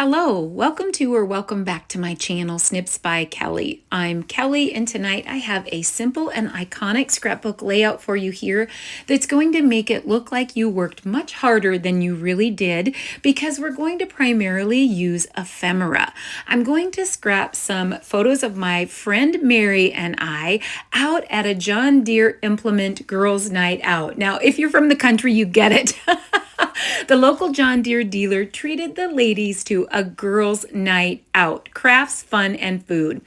Hello, welcome to or welcome back to my channel, Snips by Kelly. I'm Kelly, and tonight I have a simple and iconic scrapbook layout for you here that's going to make it look like you worked much harder than you really did, because we're going to primarily use ephemera. I'm going to scrap some photos of my friend Mary and I out at a John Deere Implement Girls Night Out. Now, if you're from the country, you get it. The local John Deere dealer treated the ladies to a girls' night out, crafts, fun, and food.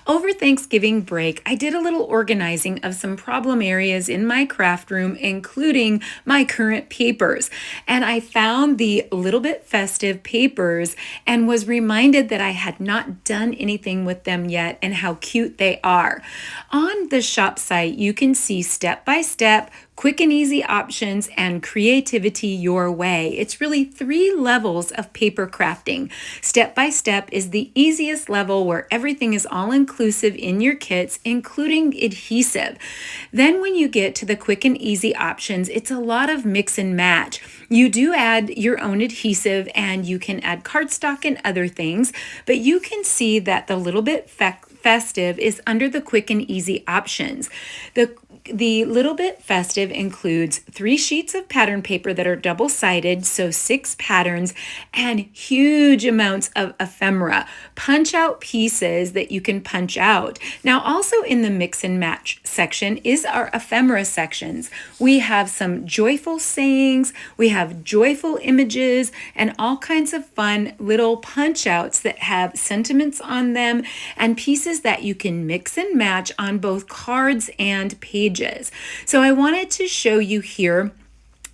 Over Thanksgiving break, I did a little organizing of some problem areas in my craft room, including my current papers. And I found the Little Bit Festive papers and was reminded that I had not done anything with them yet and how cute they are. On the shop site, you can see step-by-step, quick and easy options, and creativity your way. It's really 3 levels of paper crafting. Step by step is the easiest level, where everything is all inclusive in your kits, including adhesive. Then when you get to the quick and easy options, it's a lot of mix and match. You do add your own adhesive, and you can add cardstock and other things, but you can see that the Little Bit Festive is under the quick and easy options. The Little Bit Festive includes 3 sheets of pattern paper that are double-sided, so 6 patterns, and huge amounts of ephemera, punch-out pieces that you can punch out. Now, also in the mix and match section is our ephemera sections. We have some joyful sayings, we have joyful images, and all kinds of fun little punch-outs that have sentiments on them, and pieces that you can mix and match on both cards and pages. So I wanted to show you here,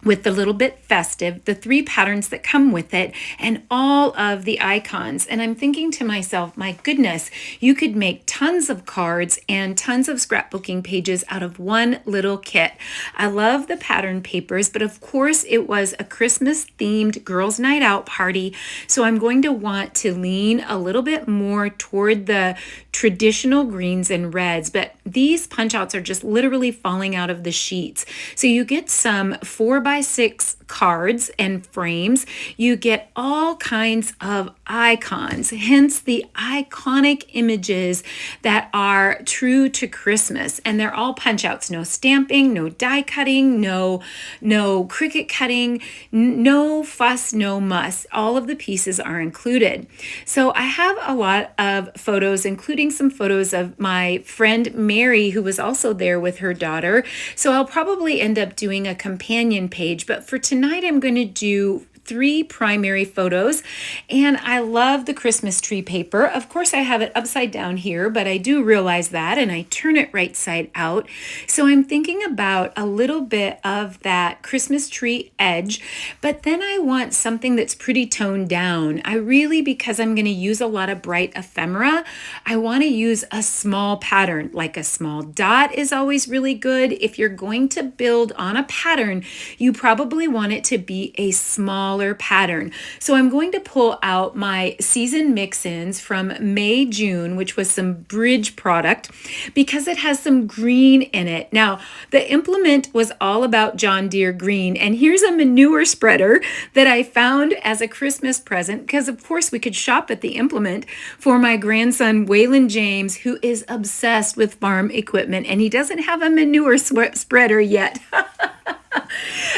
with the Little Bit Festive, the 3 patterns that come with it and all of the icons. And I'm thinking to myself, my goodness, you could make tons of cards and tons of scrapbooking pages out of one little kit. I love the pattern papers, but of course it was a Christmas themed girls' night out party. So I'm going to want to lean a little bit more toward the traditional greens and reds, but these punch outs are just literally falling out of the sheets. So you get some 4x6 cards and frames. You get all kinds of icons, hence the iconic images that are true to Christmas. And they're all punch outs, no stamping, no die cutting, no Cricut cutting, no fuss, no muss. All of the pieces are included. So I have a lot of photos, including some photos of my friend Mary, who was also there with her daughter. So I'll probably end up doing a companion page, but for tonight I'm going to do 3 primary photos. And I love the Christmas tree paper. Of course, I have it upside down here, but I do realize that, and I turn it right side out. So I'm thinking about a little bit of that Christmas tree edge, but then I want something that's pretty toned down. I really, because I'm going to use a lot of bright ephemera, I want to use a small pattern. Like a small dot is always really good. If you're going to build on a pattern, you probably want it to be a smaller pattern. So I'm going to pull out my season mix-ins from May, June, which was some bridge product, because it has some green in it. Now, the implement was all about John Deere green, and here's a manure spreader that I found as a Christmas present, because of course we could shop at the implement, for my grandson Waylon James, who is obsessed with farm equipment, and he doesn't have a manure spreader yet.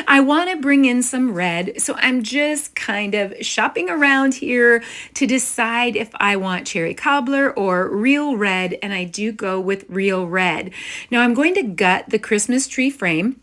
I want to bring in some red, so I'm just kind of shopping around here to decide if I want cherry cobbler or real red, and I do go with real red. Now I'm going to gut the Christmas tree frame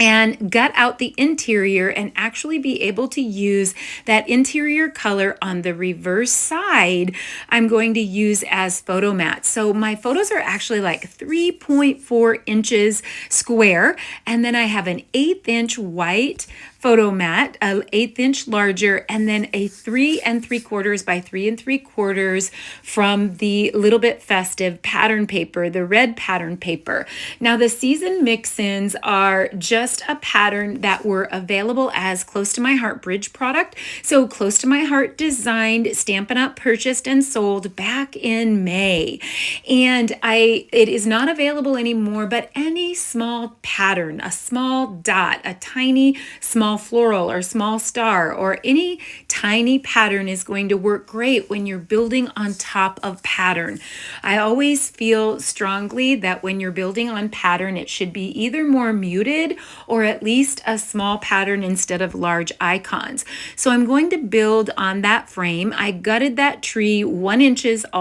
and gut out the interior and actually be able to use that interior color on the reverse side. I'm going to use as photo mats. So my photos are actually like 3.4 inches square, and then I have an 1/8 inch white photo mat, an 1/8 inch larger, and then a 3 3/4 by 3 3/4 from the Little Bit Festive pattern paper, the red pattern paper. Now the season mix-ins are just a pattern that were available as Close to My Heart bridge product. So Close to My Heart designed, Stampin' Up! Purchased and sold back in May. And it is not available anymore, but any small pattern, a small dot, a tiny small small floral or small star or any tiny pattern is going to work great when you're building on top of pattern. I always feel strongly that when you're building on pattern, it should be either more muted or at least a small pattern instead of large icons. So I'm going to build on that frame. I gutted that tree 1 inch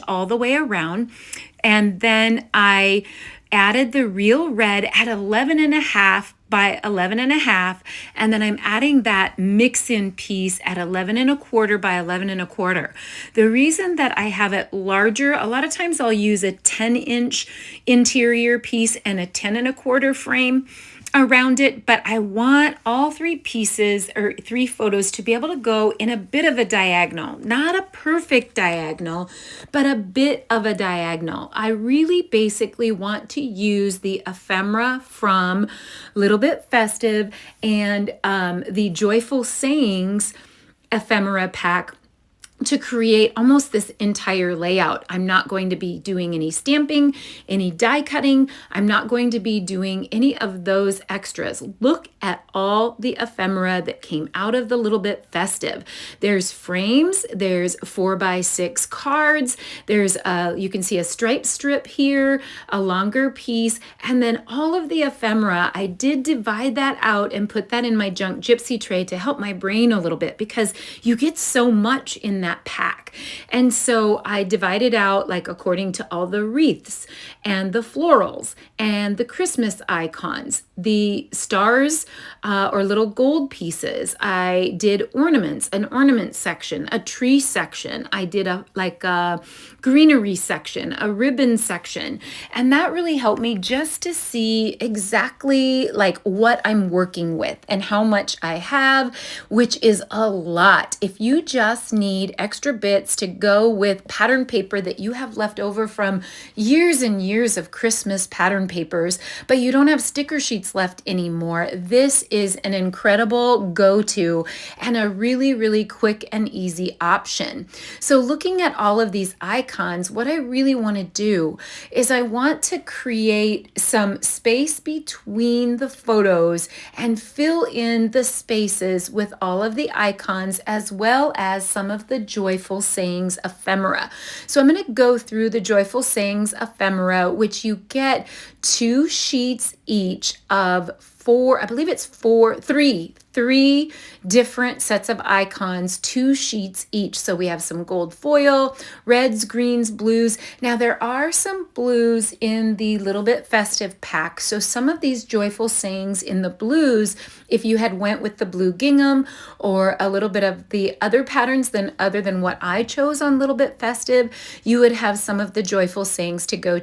all the way around, and then I added the real red at 11.5 by 11.5, and then I'm adding that mix-in piece at 11.25 by 11.25. The reason that I have it larger, a lot of times I'll use a 10-inch interior piece and a 10.25 frame around it, but I want all 3 pieces or 3 photos to be able to go in a bit of a diagonal, not a perfect diagonal, but a bit of a diagonal. I really basically want to use the ephemera from Little Bit Festive and the Joyful Sayings ephemera pack to create almost this entire layout. I'm not going to be doing any stamping, any die cutting. I'm not going to be doing any of those extras. Look at all the ephemera that came out of the Little Bit Festive. There's frames, there's 4x6 cards, there's you can see a stripe strip here, a longer piece, and then all of the ephemera. I did divide that out and put that in my junk gypsy tray to help my brain a little bit, because you get so much in that pack. And so I divided out like according to all the wreaths and the florals and the Christmas icons, the stars or little gold pieces. I did ornaments, an ornament section, a tree section. I did a greenery section, a ribbon section. And that really helped me just to see exactly like what I'm working with and how much I have, which is a lot. If you just need extra bits to go with pattern paper that you have left over from years and years of Christmas pattern papers, but you don't have sticker sheets left anymore, this is an incredible go-to and a really, really quick and easy option. So looking at all of these icons, what I really want to do is I want to create some space between the photos and fill in the spaces with all of the icons as well as some of the Joyful Sayings ephemera. So I'm going to go through the Joyful Sayings ephemera, which you get 2 sheets each of 4, I believe it's 3 different sets of icons, 2 sheets each. So we have some gold foil, reds, greens, blues. Now there are some blues in the Little Bit Festive pack. So some of these Joyful Sayings in the blues, if you had went with the blue gingham or a little bit of the other patterns other than what I chose on Little Bit Festive, you would have some of the Joyful Sayings to go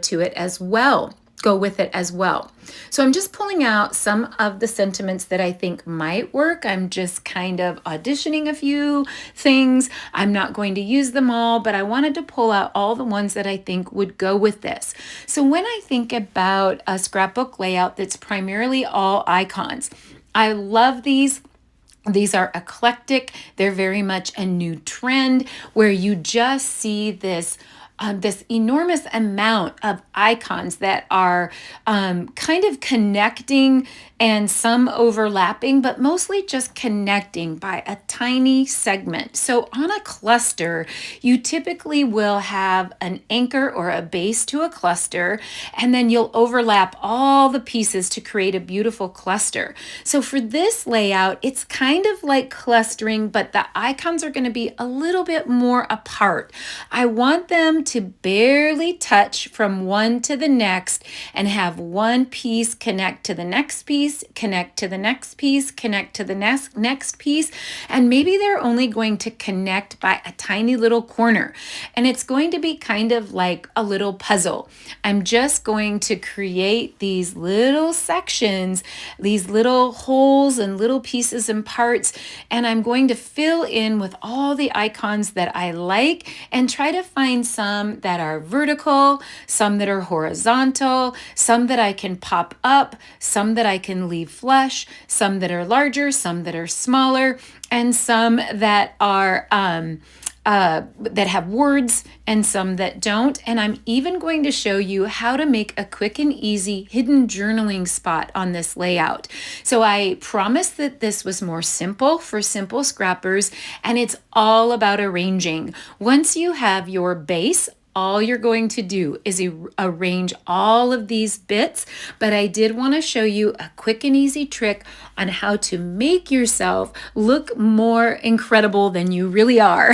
with it as well. So I'm just pulling out some of the sentiments that I think might work. I'm just kind of auditioning a few things. I'm not going to use them all, but I wanted to pull out all the ones that I think would go with this. So when I think about a scrapbook layout that's primarily all icons, I love these. These are eclectic. They're very much a new trend where you just see this enormous amount of icons that are kind of connecting and some overlapping, but mostly just connecting by a tiny segment. So on a cluster, you typically will have an anchor or a base to a cluster, and then you'll overlap all the pieces to create a beautiful cluster. So for this layout, it's kind of like clustering, but the icons are going to be a little bit more apart. I want them to barely touch from one to the next and have one piece connect to the next piece, connect to the next piece, connect to the next piece, and maybe they're only going to connect by a tiny little corner. And it's going to be kind of like a little puzzle. I'm just going to create these little sections, these little holes and little pieces and parts, and I'm going to fill in with all the icons that I like and try to find some that are vertical, some that are horizontal, some that I can pop up, some that I can leave flush, some that are larger, some that are smaller, and some that are that have words and some that don't. And I'm even going to show you how to make a quick and easy hidden journaling spot on this layout. So I promised that this was more simple for simple scrappers, and it's all about arranging. Once you have your base, all you're going to do is arrange all of these bits, but I did want to show you a quick and easy trick on how to make yourself look more incredible than you really are.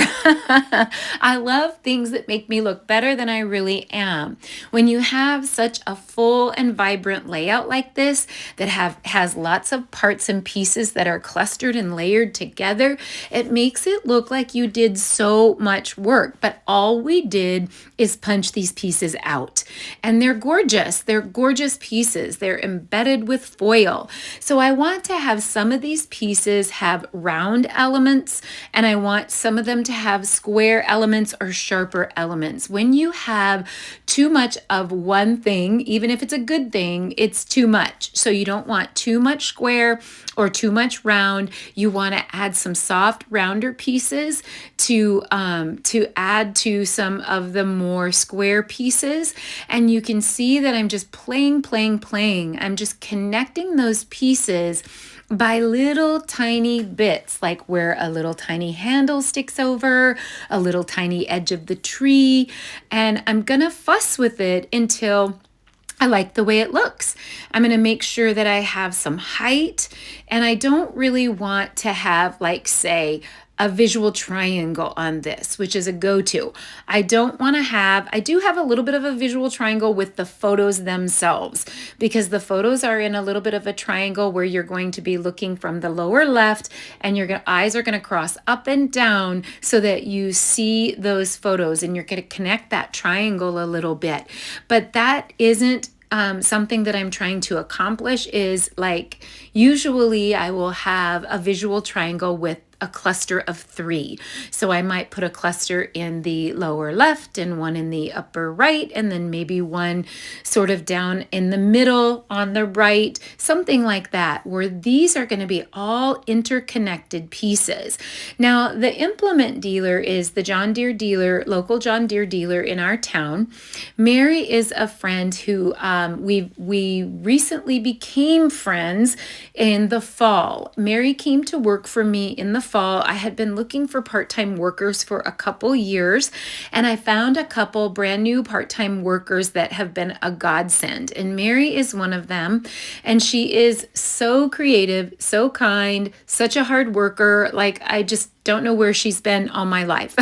I love things that make me look better than I really am. When you have such a full and vibrant layout like this that has lots of parts and pieces that are clustered and layered together, it makes it look like you did so much work, but all we did is punch these pieces out. And they're gorgeous. They're gorgeous pieces. They're embedded with foil. So I want to have some of these pieces have round elements, and I want some of them to have square elements or sharper elements. When you have too much of one thing, even if it's a good thing, it's too much. So you don't want too much square or too much round. You want to add some soft, rounder pieces to add to some of the more square pieces. And you can see that I'm just playing. I'm just connecting those pieces by little tiny bits, like where a little tiny handle sticks over, a little tiny edge of the tree, and I'm gonna fuss with it until I like the way it looks. I'm going to make sure that I have some height, and I don't really want to have, like, say, a visual triangle on this, which is a go-to. I do have a little bit of a visual triangle with the photos themselves, because the photos are in a little bit of a triangle where you're going to be looking from the lower left, and your eyes are going to cross up and down so that you see those photos, and you're going to connect that triangle a little bit. But that isn't something that I'm trying to accomplish. Is like, usually I will have a visual triangle with a cluster of 3. So I might put a cluster in the lower left and one in the upper right, and then maybe one sort of down in the middle on the right, something like that, where these are going to be all interconnected pieces. Now, the implement dealer is the John Deere dealer, local John Deere dealer in our town. Mary is a friend who we recently became friends in the fall. Mary came to work for me in the fall. I had been looking for part-time workers for a couple years, and I found a couple brand new part-time workers that have been a godsend, and Mary is one of them. And she is so creative, so kind, such a hard worker. Like, I just don't know where she's been all my life.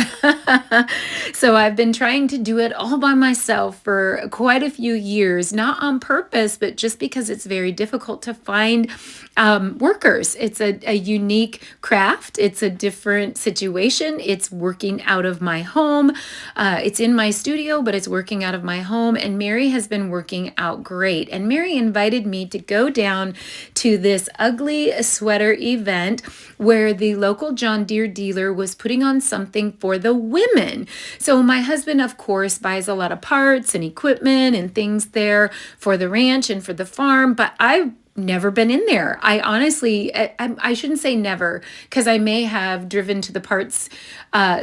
So I've been trying to do it all by myself for quite a few years, not on purpose, but just because it's very difficult to find workers. It's a unique craft. It's a different situation. It's working out of my home. It's in my studio, but it's working out of my home. And Mary has been working out great. And Mary invited me to go down to this ugly sweater event where the local John Deere dealer was putting on something for the women. So my husband, of course, buys a lot of parts and equipment and things there for the ranch and for the farm, but I've never been in there. I honestly, I shouldn't say never, because I may have driven to the parts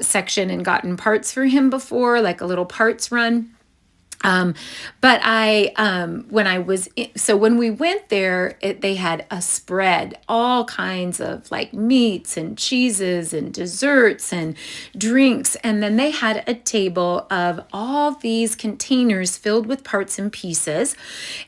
section and gotten parts for him before, like a little parts run. But when we went there, they had a spread, all kinds of like meats and cheeses and desserts and drinks. And then they had a table of all these containers filled with parts and pieces,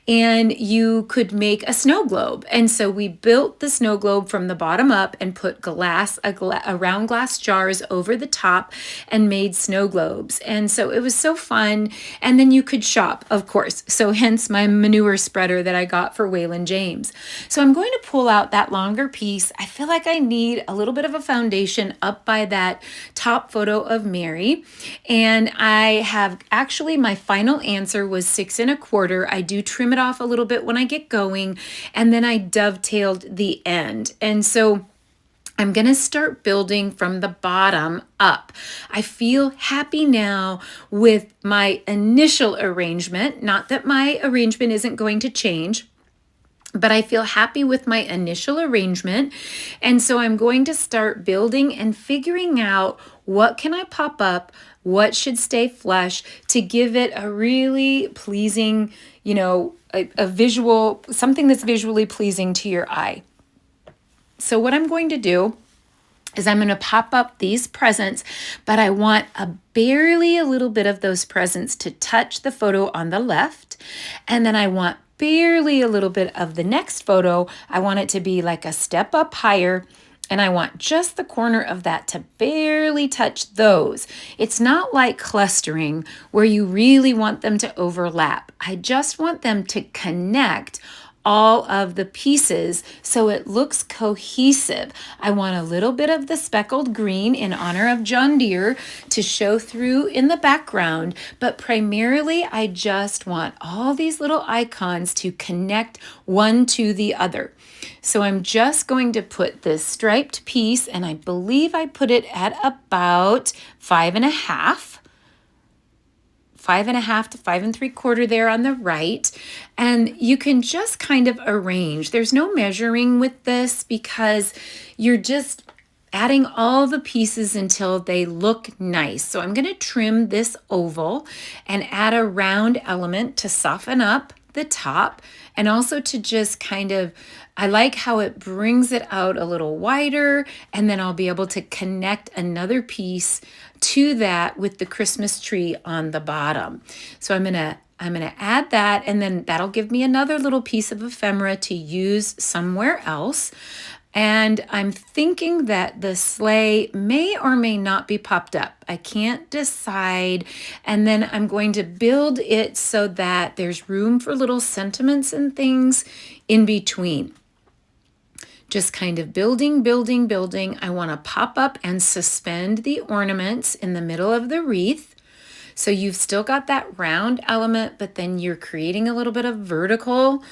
and you could make a snow globe. And so we built the snow globe from the bottom up and put round glass jars over the top and made snow globes. And so it was so fun. And then you could shop, of course. So hence my manure spreader that I got for Waylon James. So I'm going to pull out that longer piece. I feel like I need a little bit of a foundation up by that top photo of Mary. And I have actually, my final answer was 6 1/4. I do trim it off a little bit when I get going, and then I dovetailed the end. And so I'm going to start building from the bottom up. I feel happy now with my initial arrangement. Not that my arrangement isn't going to change, but I feel happy with my initial arrangement. And so I'm going to start building and figuring out what can I pop up? What should stay flush to give it a really pleasing, a visual, something that's visually pleasing to your eye. So what I'm going to do is I'm going to pop up these presents, but I want barely a little bit of those presents to touch the photo on the left. And then I want barely a little bit of the next photo. I want it to be like a step up higher. And I want just the corner of that to barely touch those. It's not like clustering where you really want them to overlap. I just want them to connect all of the pieces so it looks cohesive. I want a little bit of the speckled green in honor of John Deere to show through in the background, but primarily I just want all these little icons to connect one to the other. So I'm just going to put this striped piece, and I believe I put it at about 5.5. 5.5 to 5 3/4 there on the right. And you can just kind of arrange. There's no measuring with this because you're just adding all the pieces until they look nice. So I'm going to trim this oval and add a round element to soften up the top, and also to just kind of, I like how it brings it out a little wider, and then I'll be able to connect another piece to that with the Christmas tree on the bottom. So I'm gonna add that, and then that'll give me another little piece of ephemera to use somewhere else. And I'm thinking that the sleigh may or may not be popped up. I can't decide. And then I'm going to build it so that there's room for little sentiments and things in between. Just kind of building, building, building. I want to pop up and suspend the ornaments in the middle of the wreath. So you've still got that round element, but then you're creating a little bit of vertical,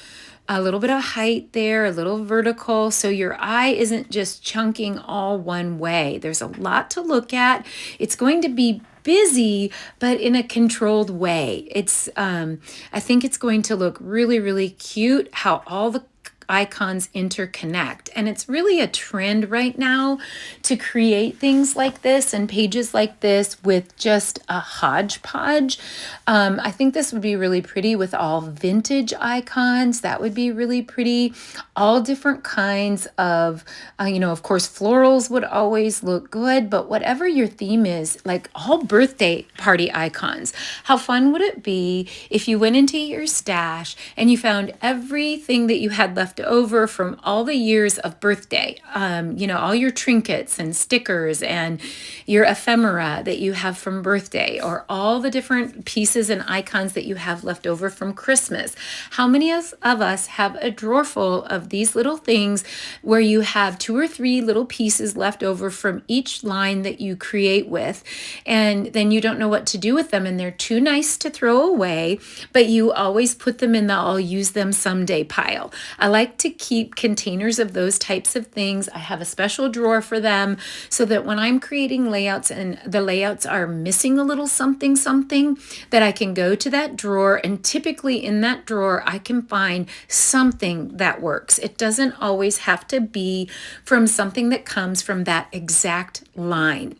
a little bit of height there, a little vertical, so your eye isn't just chunking all one way. There's a lot to look at. It's going to be busy, but in a controlled way. I think it's going to look really, really cute how all the icons interconnect. And it's really a trend right now to create things like this and pages like this with just a hodgepodge. I think this would be really pretty with all vintage icons. That would be really pretty. All different kinds of, of course, florals would always look good, but whatever your theme is, like all birthday party icons. How fun would it be if you went into your stash and you found everything that you had left over from all the years of birthday, all your trinkets and stickers and your ephemera that you have from birthday, or all the different pieces and icons that you have left over from Christmas. How many of us have a drawer full of these little things where you have 2 or 3 little pieces left over from each line that you create with, and then you don't know what to do with them, and they're too nice to throw away, but you always put them in the I'll use them someday pile. I like to keep containers of those types of things. I have a special drawer for them so that when I'm creating layouts and the layouts are missing a little something, that I can go to that drawer, and typically in that drawer I can find something that works. It doesn't always have to be from something that comes from that exact line.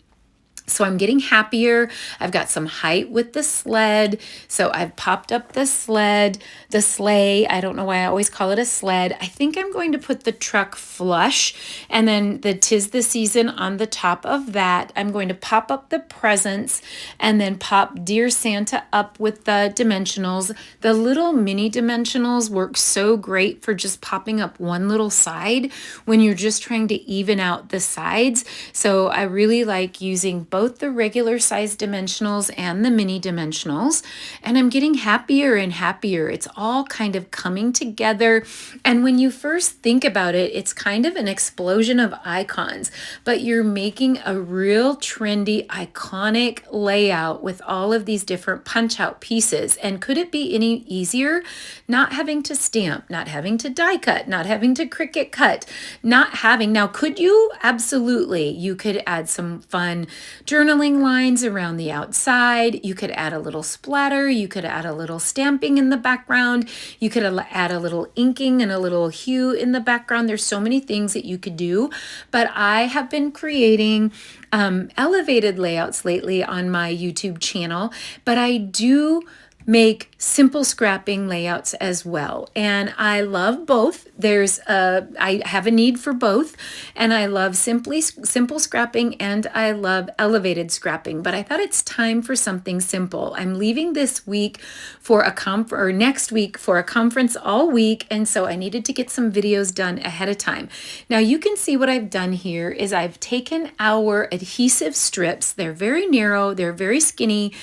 So I'm getting happier. I've got some height with the sled. So I've popped up the sleigh. I don't know why I always call it a sled. I think I'm going to put the truck flush, and then the 'Tis the Season on the top of that. I'm going to pop up the presents and then pop Dear Santa up with the dimensionals. The little mini dimensionals work so great for just popping up one little side when you're just trying to even out the sides. So I really like using both the regular size dimensionals and the mini dimensionals, and I'm getting happier and happier. It's all kind of coming together, and when you first think about it, it's kind of an explosion of icons, but you're making a real trendy, iconic layout with all of these different punch out pieces. And could it be any easier? Not having to stamp, not having to die cut, not having to Cricut cut, now could you? Absolutely. You could add some fun journaling lines around the outside. You could add a little splatter. You could add a little stamping in the background. You could add a little inking and a little hue in the background. There's so many things that you could do, but I have been creating elevated layouts lately on my YouTube channel, but I do make simple scrapping layouts as well. And I love both. I have a need for both, and I love simple scrapping and I love elevated scrapping, but I thought it's time for something simple. I'm leaving this week for next week for a conference all week, and so I needed to get some videos done ahead of time. Now you can see what I've done here is I've taken our adhesive strips. They're very narrow, they're very skinny,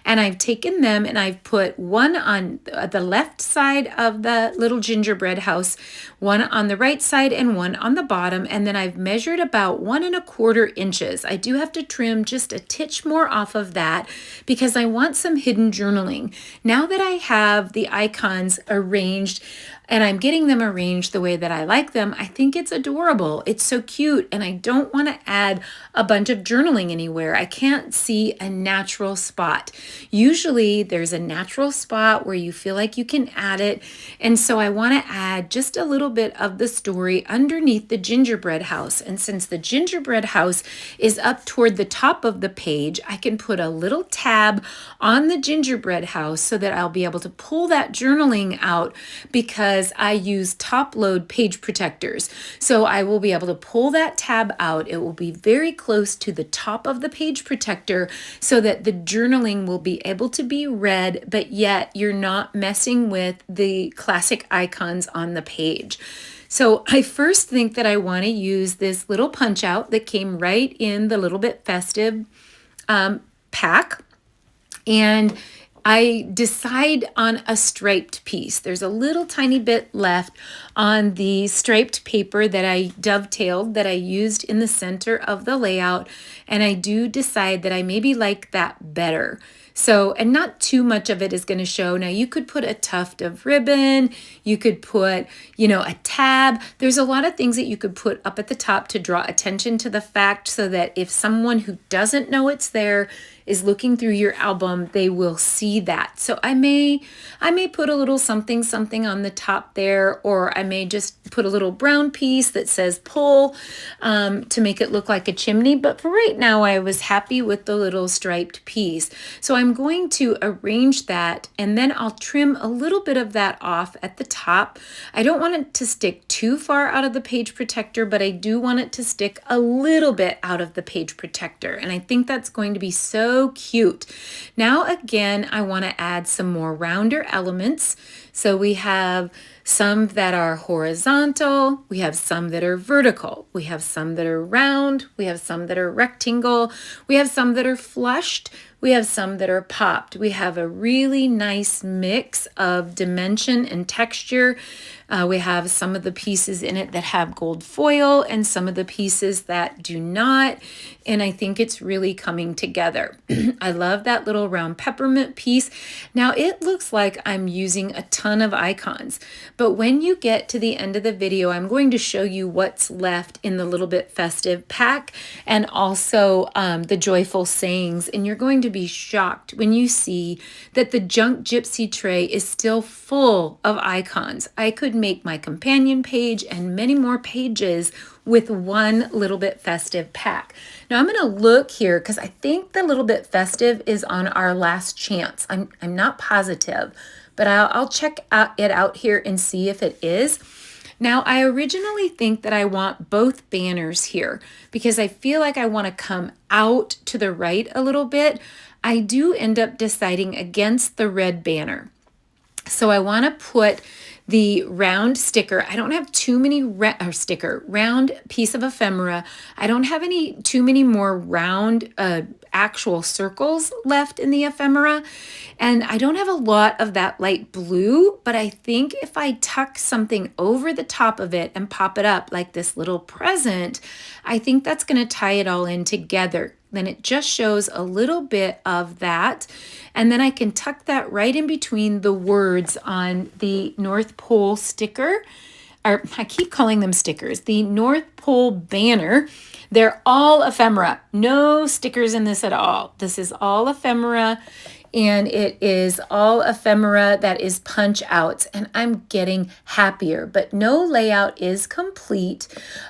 and I've taken them and I've put one on the left side of the little gingerbread house, one on the right side, and one on the bottom. And then I've measured about 1¼ inches. I do have to trim just a titch more off of that because I want some hidden journaling. Now that I have the icons arranged, and I'm getting them arranged the way that I like them, I think it's adorable. It's so cute, and I don't want to add a bunch of journaling anywhere. I can't see a natural spot. Usually there's a natural spot where you feel like you can add it, and so I want to add just a little bit of the story underneath the gingerbread house. And since the gingerbread house is up toward the top of the page, I can put a little tab on the gingerbread house so that I'll be able to pull that journaling out because I use top load page protectors. So I will be able to pull that tab out. It will be very close to the top of the page protector so that the journaling will be able to be read, but yet you're not messing with the classic icons on the page. So I first think that I want to use this little punch out that came right in the Little Bit Festive pack, and I decide on a striped piece. There's a little tiny bit left on the striped paper that I dovetailed, that I used in the center of the layout, and I do decide that I maybe like that better. So, and not too much of it is going to show. Now you could put a tuft of ribbon, you could put, a tab. There's a lot of things that you could put up at the top to draw attention to the fact so that if someone who doesn't know it's there is looking through your album, they will see that. So I may put a little something on the top there, or I may just put a little brown piece that says pull to make it look like a chimney. But for right now, I was happy with the little striped piece. So I'm going to arrange that, and then I'll trim a little bit of that off at the top. I don't want it to stick too far out of the page protector, but I do want it to stick a little bit out of the page protector. And I think that's going to be so cute. Now again, I want to add some more rounder elements. So we have some that are horizontal, we have some that are vertical, we have some that are round, we have some that are rectangle, we have some that are flushed, we have some that are popped. We have a really nice mix of dimension and texture. We have some of the pieces in it that have gold foil and some of the pieces that do not. And I think it's really coming together. I love that little round peppermint piece. Now it looks like I'm using a ton of icons, but when you get to the end of the video, I'm going to show you what's left in the Little Bit Festive pack and also the Joyful Sayings. And you're going to be shocked when you see that the Junk Gypsy tray is still full of icons. I could make my companion page and many more pages with one Little Bit Festive pack. Now I'm going to look here because I think the Little Bit Festive is on our last chance. I'm not positive, but I'll check it out here and see if it is. Now I originally think that I want both banners here because I feel like I want to come out to the right a little bit. I do end up deciding against the red banner. So I want to put the round sticker. I don't have too many round piece of ephemera. I don't have too many more round actual circles left in the ephemera. And I don't have a lot of that light blue, but I think if I tuck something over the top of it and pop it up like this little present, I think that's going to tie it all in together. Then it just shows a little bit of that. And then I can tuck that right in between the words on the North Pole sticker, or I keep calling them stickers, the North Pole banner They're all ephemera. No stickers in this at all. This is all ephemera, and it is all ephemera that is punch outs, and I'm getting happier, but no layout is complete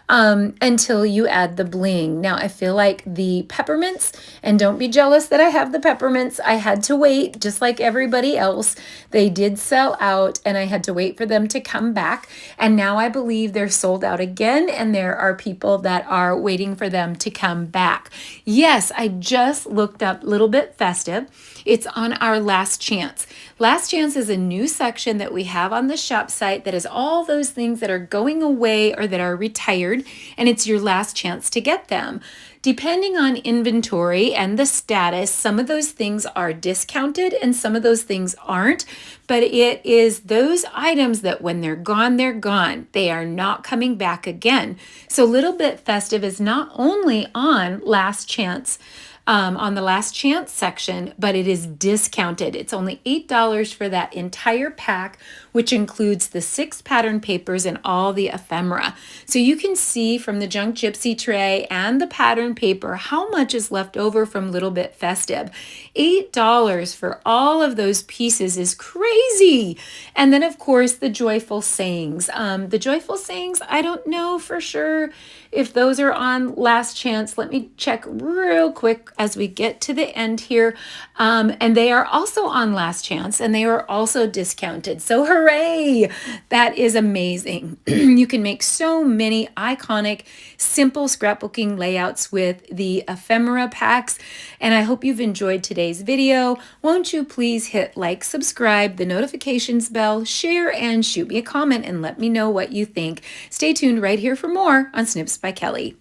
until you add the bling. Now I feel like the peppermints, and don't be jealous that I have the peppermints, I had to wait just like everybody else. They did sell out and I had to wait for them to come back, and now I believe they're sold out again, and there are people that are waiting for them to come back. Yes, I just looked up Little Bit Festive. It's on our Last Chance. Last Chance is a new section that we have on the shop site that is all those things that are going away or that are retired, and it's your last chance to get them. Depending on inventory and the status, some of those things are discounted and some of those things aren't, but it is those items that when they're gone, they're gone. They are not coming back again. So Little Bit Festive is not only on Last Chance, on the Last Chance section, but it is discounted. It's only $8 for that entire pack, which includes the 6 pattern papers and all the ephemera. So you can see from the Junk Gypsy tray and the pattern paper how much is left over from Little Bit Festive. $8 for all of those pieces is crazy. And then of course the Joyful Sayings. The Joyful Sayings, I don't know for sure if those are on Last Chance. Let me check real quick as we get to the end here. And they are also on Last Chance, and they are also discounted. So hooray! That is amazing. You can make so many iconic, simple scrapbooking layouts with the ephemera packs. And I hope you've enjoyed today's video. Won't you please hit like, subscribe, the notifications bell, share, and shoot me a comment and let me know what you think. Stay tuned right here for more on Snips by Kelly.